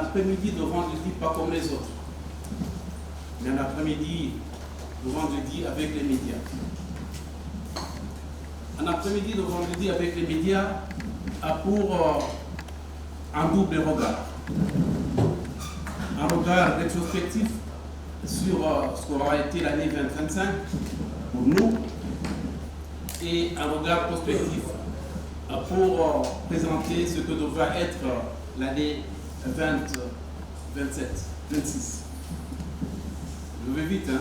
après-midi de vendredi pas comme les autres, mais un après-midi de vendredi avec les médias. Un après-midi de vendredi avec les médias a pour un double regard. Un regard rétrospectif sur ce qu'aura été l'année 2025 pour nous et un regard prospectif pour présenter ce que devra être l'année 2027, 26. Je vais vite, hein?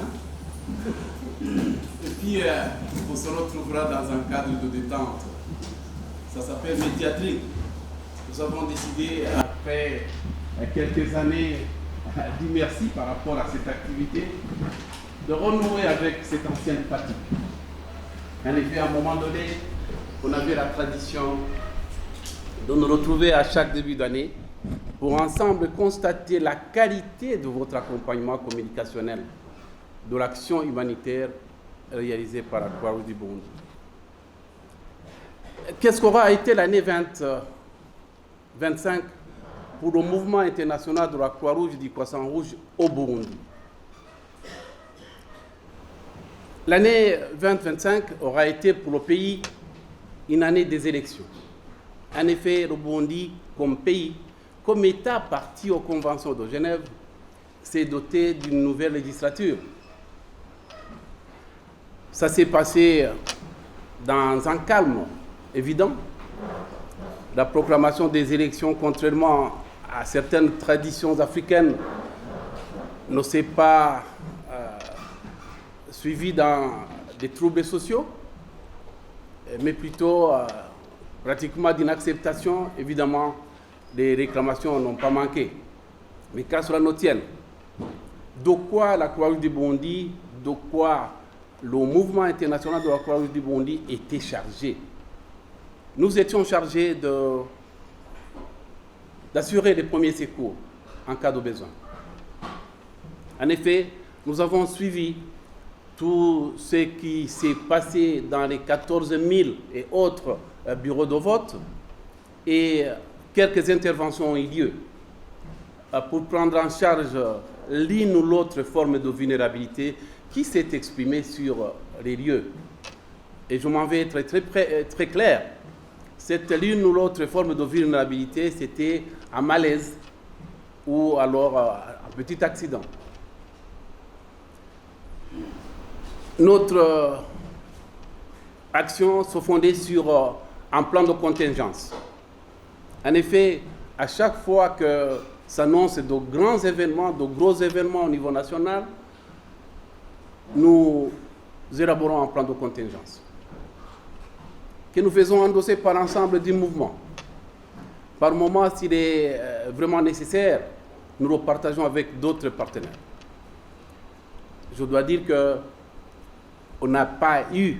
Et puis, on se retrouvera dans un cadre de détente. Ça s'appelle Médiatrique. Nous avons décidé, après quelques années, dit merci par rapport à cette activité, de renouer avec cette ancienne pratique. En effet, à un moment donné, on avait la tradition de nous retrouver à chaque début d'année pour ensemble constater la qualité de votre accompagnement communicationnel de l'action humanitaire réalisée par la Croix-Rouge du Burundi. Qu'est-ce qu'aura été l'année 2025 pour le mouvement international de la Croix-Rouge et du Croissant-Rouge au Burundi? L'année 2025 aura été pour le pays une année des élections. En effet, le Burundi, comme pays, comme État parti aux conventions de Genève, s'est doté d'une nouvelle législature. Ça s'est passé dans un calme évident. La proclamation des élections, contrairement à certaines traditions africaines, ne s'est pas suivie dans des troubles sociaux, mais plutôt pratiquement d'une acceptation. Évidemment, les réclamations n'ont pas manqué. Mais qu'à cela ne tienne, de quoi la Croix-Rouge du Burundi, de quoi le mouvement international de la Croix-Rouge du Burundi était chargé? Nous étions chargés d'assurer les premiers secours en cas de besoin. En effet, nous avons suivi tout ce qui s'est passé dans les 14 000 et autres bureaux de vote et quelques interventions ont eu lieu pour prendre en charge l'une ou l'autre forme de vulnérabilité qui s'est exprimée sur les lieux. Et je m'en vais être très clair. Cette l'une ou l'autre forme de vulnérabilité, c'était un malaise ou alors un petit accident. Notre action se fondait sur un plan de contingence. En effet, à chaque fois que s'annoncent de grands événements, de gros événements au niveau national, nous élaborons un plan de contingence que nous faisons endosser par l'ensemble du mouvement. Par moment, s'il est vraiment nécessaire, nous le partageons avec d'autres partenaires. Je dois dire qu'on n'a pas eu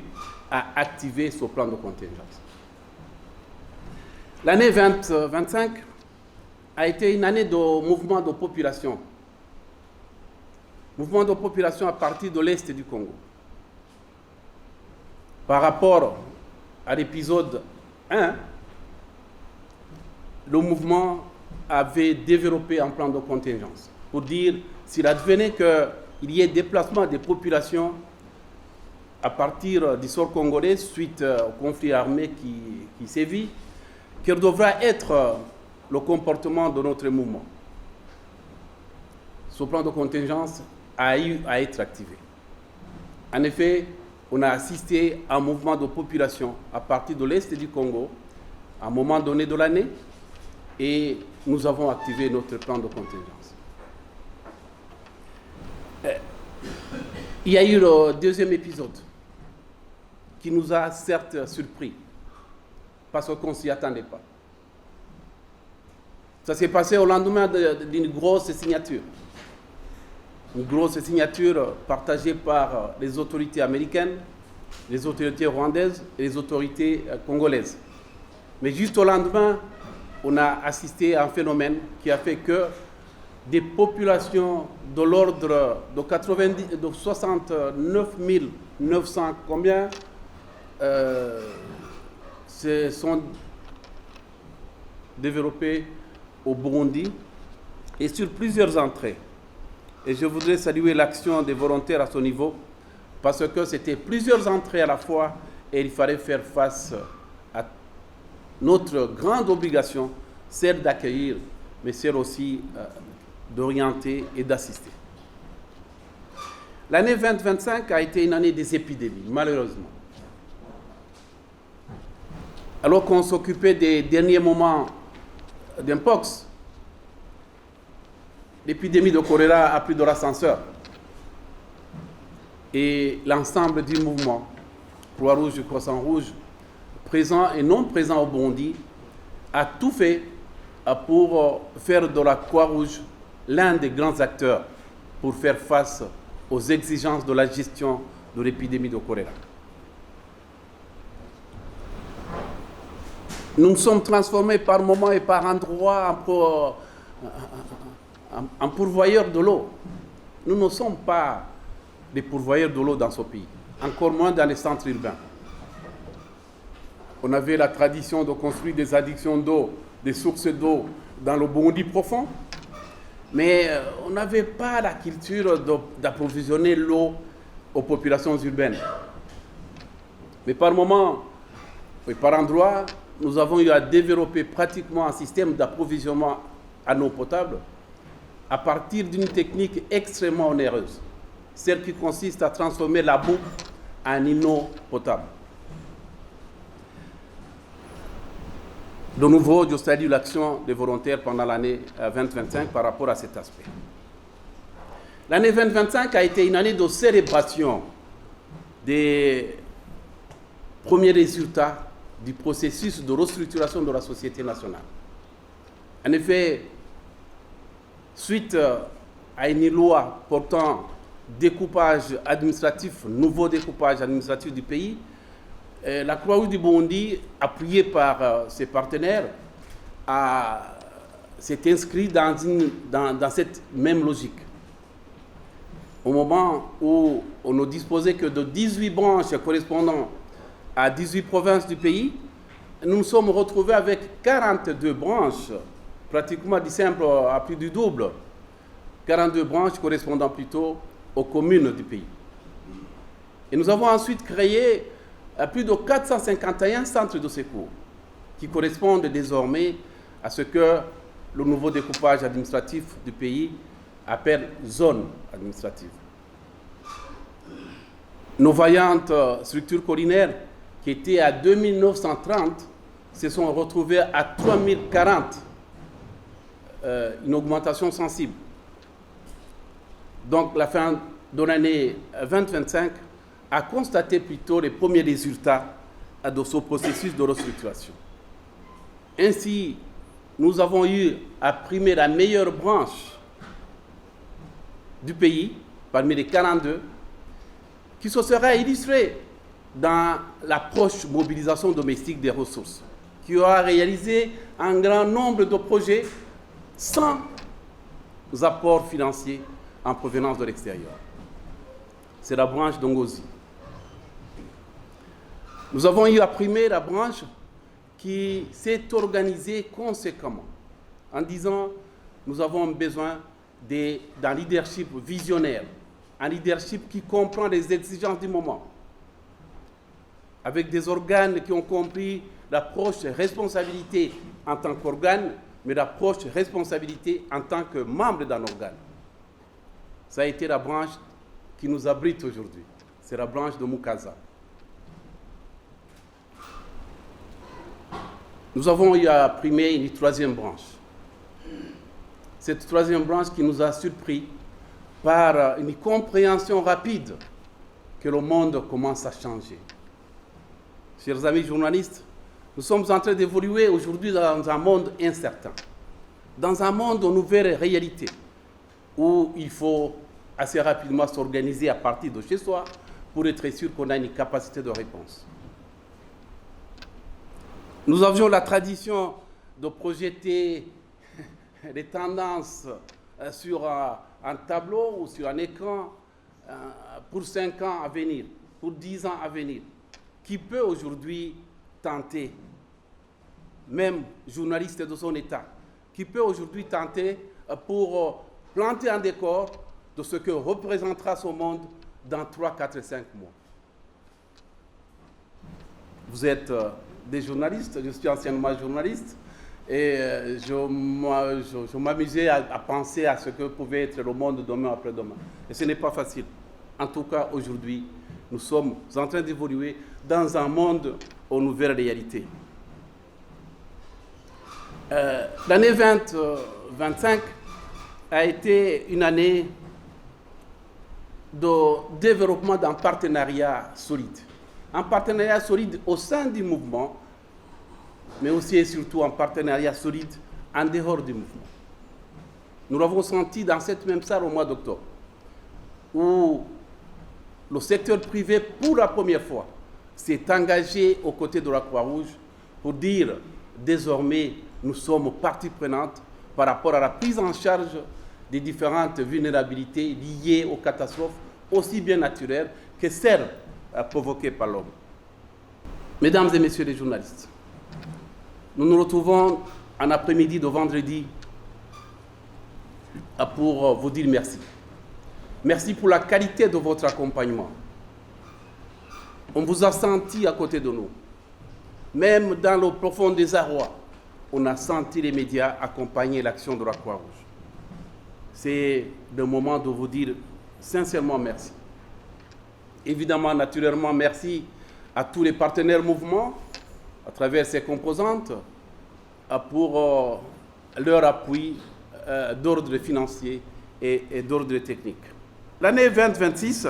à activer ce plan de contingence. L'année 2025 a été une année de mouvement de population. Mouvement de population à partir de l'Est du Congo. Par rapport à l'épisode 1, le mouvement avait développé un plan de contingence pour dire s'il advenait qu'il y ait déplacement des populations à partir du sol congolais suite au conflit armé qui sévit, quel devra être le comportement de notre mouvement. Ce plan de contingence a eu à être activé. En effet, on a assisté à un mouvement de population à partir de l'Est du Congo, à un moment donné de l'année, et nous avons activé notre plan de contingence. Il y a eu le deuxième épisode qui nous a certes surpris, parce qu'on ne s'y attendait pas. Ça s'est passé au lendemain d'une grosse signature. Une grosse signature partagée par les autorités américaines, les autorités rwandaises et les autorités congolaises. Mais juste au lendemain, on a assisté à un phénomène qui a fait que des populations de l'ordre de 69 900 combien se sont développées au Burundi et sur plusieurs entrées. Et je voudrais saluer l'action des volontaires à ce niveau, parce que c'était plusieurs entrées à la fois et il fallait faire face à notre grande obligation, celle d'accueillir, mais celle aussi d'orienter et d'assister. L'année 2025 a été une année des épidémies, malheureusement. Alors qu'on s'occupait des derniers moments d'Mpox, l'épidémie de choléra a pris de l'ascenseur. Et l'ensemble du mouvement, Croix-Rouge et Croissant-Rouge, présent et non présent au Burundi, a tout fait pour faire de la Croix-Rouge l'un des grands acteurs pour faire face aux exigences de la gestion de l'épidémie de choléra. Nous nous sommes transformés par moments et par endroits en pourvoyeurs de l'eau. Nous ne sommes pas des pourvoyeurs de l'eau dans ce pays, encore moins dans les centres urbains. On avait la tradition de construire des addictions d'eau, des sources d'eau dans le Burundi profond, mais on n'avait pas la culture d'approvisionner l'eau aux populations urbaines. Mais par moments et par endroits, nous avons eu à développer pratiquement un système d'approvisionnement en eau potable à partir d'une technique extrêmement onéreuse, celle qui consiste à transformer la boue en une eau potable. De nouveau, je salue l'action des volontaires pendant l'année 2025 par rapport à cet aspect. L'année 2025 a été une année de célébration des premiers résultats du processus de restructuration de la société nationale. En effet, suite à une loi portant découpage administratif, nouveau découpage administratif du pays, la Croix-Rouge du Burundi, appuyée par ses partenaires, s'est inscrite dans cette même logique. Au moment où on ne disposait que de 18 branches correspondant à 18 provinces du pays, nous nous sommes retrouvés avec 42 branches, pratiquement du simple à plus du double, 42 branches correspondant plutôt aux communes du pays. Et nous avons ensuite créé plus de 451 centres de secours qui correspondent désormais à ce que le nouveau découpage administratif du pays appelle zone administrative. Nos vaillantes structures collinaires qui étaient à 2930 se sont retrouvées à 3040, une augmentation sensible. Donc la fin de l'année 2025 a constaté plutôt les premiers résultats de ce processus de restructuration. Ainsi, nous avons eu à primer la meilleure branche du pays, parmi les 42, qui se sera illustrée dans l'approche mobilisation domestique des ressources, qui aura réalisé un grand nombre de projets sans apport financier en provenance de l'extérieur. C'est la branche d'Ongozi. Nous avons eu à primer la branche qui s'est organisée conséquemment en disant nous avons besoin d'un leadership visionnaire, un leadership qui comprend les exigences du moment, avec des organes qui ont compris l'approche responsabilité en tant qu'organe, mais l'approche responsabilité en tant que membre d'un organe. Ça a été la branche qui nous abrite aujourd'hui. C'est la branche de Mukaza. Nous avons eu à primer une troisième branche. Cette troisième branche qui nous a surpris par une compréhension rapide que le monde commence à changer. Chers amis journalistes, nous sommes en train d'évoluer aujourd'hui dans un monde incertain, dans un monde aux nouvelles réalités, où il faut assez rapidement s'organiser à partir de chez soi pour être sûr qu'on a une capacité de réponse. Nous avions la tradition de projeter les tendances sur un tableau ou sur un écran pour 5 ans à venir, pour 10 ans à venir, qui peut aujourd'hui tenter, même journaliste de son État, qui peut aujourd'hui tenter pour planter un décor de ce que représentera ce monde dans 3, 4 et 5 mois. Vous êtes des journalistes, je suis anciennement journaliste, et je m'amusais à penser à ce que pouvait être le monde demain après-demain. Et ce n'est pas facile. En tout cas, aujourd'hui, nous sommes en train d'évoluer dans un monde aux nouvelles réalités. L'année 2025 a été une année de développement d'un partenariat solide. Un partenariat solide au sein du mouvement, mais aussi et surtout un partenariat solide en dehors du mouvement. Nous l'avons senti dans cette même salle au mois d'octobre, où le secteur privé, pour la première fois, s'est engagé aux côtés de la Croix-Rouge pour dire désormais nous sommes partie prenante par rapport à la prise en charge des différentes vulnérabilités liées aux catastrophes, aussi bien naturelles que celles provoquées par l'homme. Mesdames et messieurs les journalistes, nous nous retrouvons en après-midi de vendredi pour vous dire merci. Merci pour la qualité de votre accompagnement. On vous a senti à côté de nous. Même dans le profond désarroi, on a senti les médias accompagner l'action de la Croix-Rouge. C'est le moment de vous dire sincèrement merci. Évidemment, naturellement, merci à tous les partenaires mouvement, à travers ses composantes, pour leur appui d'ordre financier et d'ordre technique. L'année 2026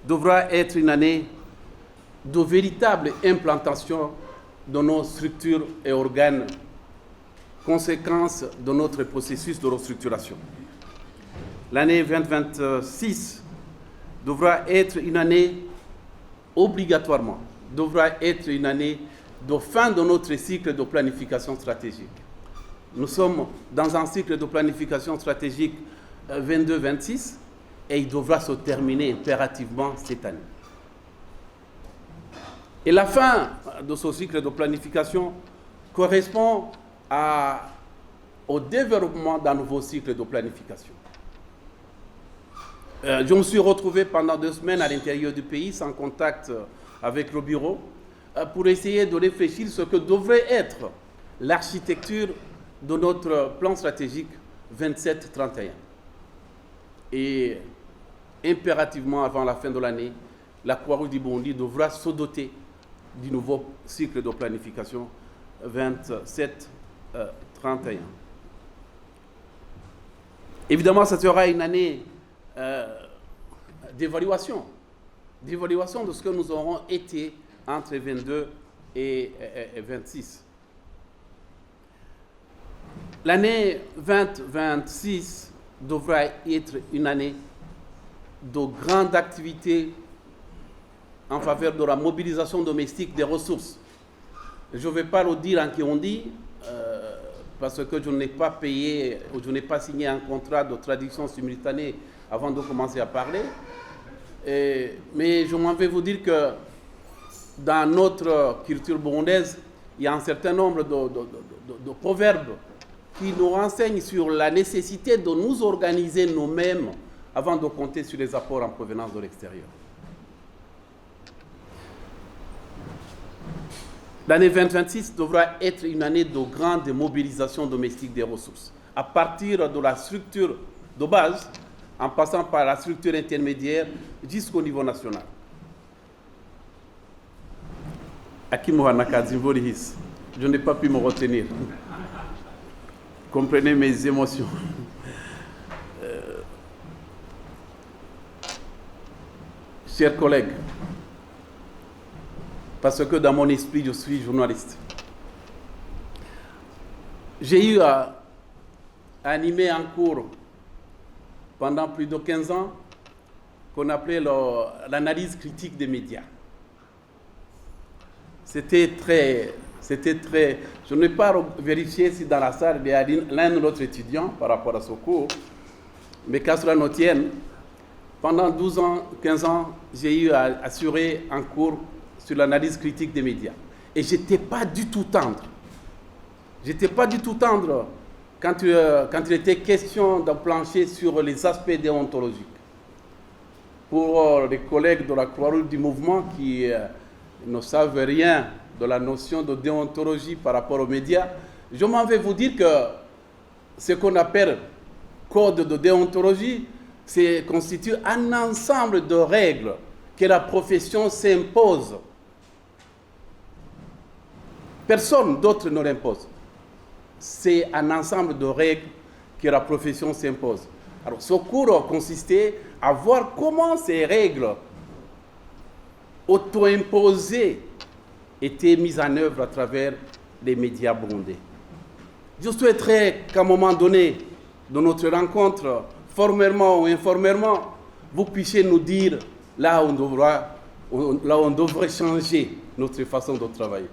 devra être une année de véritable implantation de nos structures et organes, conséquence de notre processus de restructuration. L'année 2026 devra être une année obligatoirement, devra être une année de fin de notre cycle de planification stratégique. Nous sommes dans un cycle de planification stratégique 22-26 et il devra se terminer impérativement cette année. Et la fin de ce cycle de planification correspond au développement d'un nouveau cycle de planification. Je me suis retrouvé pendant 2 semaines à l'intérieur du pays, sans contact avec le bureau, pour essayer de réfléchir ce que devrait être l'architecture de notre plan stratégique 27-31. Et impérativement, avant la fin de l'année, la Croix-Rouge du Burundi devra se doter du nouveau cycle de planification 27-31. Évidemment, ce sera une année d'évaluation de ce que nous aurons été entre 22 et 26. L'année 2026 devra être une année de grande activité en faveur de la mobilisation domestique des ressources. Je ne vais pas le dire en Kirundi, parce que je n'ai pas payé, ou je n'ai pas signé un contrat de traduction simultanée avant de commencer à parler. Mais je m'en vais vous dire que dans notre culture burundaise, il y a un certain nombre de proverbes qui nous renseignent sur la nécessité de nous organiser nous-mêmes avant de compter sur les apports en provenance de l'extérieur. L'année 2026 devra être une année de grande mobilisation domestique des ressources, à partir de la structure de base, en passant par la structure intermédiaire jusqu'au niveau national. Je n'ai pas pu me retenir. Comprenez mes émotions. Chers collègues, parce que dans mon esprit, je suis journaliste. J'ai eu à animer un cours pendant plus de 15 ans qu'on appelait l'analyse critique des médias. C'était très... Je n'ai pas vérifié si dans la salle il y a l'un ou l'autre étudiant par rapport à ce cours, mais qu'à cela ne tienne, pendant 12 ans, 15 ans, j'ai eu à assurer un cours sur l'analyse critique des médias. Et je n'étais pas du tout tendre. quand il était question de plancher sur les aspects déontologiques. Pour les collègues de la Croix-Rouge du mouvement qui ne savent rien de la notion de déontologie par rapport aux médias, je m'en vais vous dire que ce qu'on appelle code de déontologie, c'est constitue un ensemble de règles que la profession s'impose. Personne d'autre ne l'impose. C'est un ensemble de règles que la profession s'impose. Alors, ce cours consistait à voir comment ces règles auto-imposées étaient mises en œuvre à travers les médias bondés. Je souhaiterais qu'à un moment donné de notre rencontre, formellement ou informellement, vous puissiez nous dire là où on devrait changer notre façon de travailler.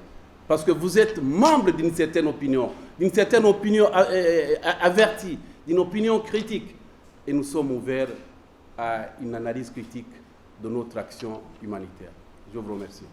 Parce que vous êtes membre d'une certaine opinion avertie, d'une opinion critique. Et nous sommes ouverts à une analyse critique de notre action humanitaire. Je vous remercie.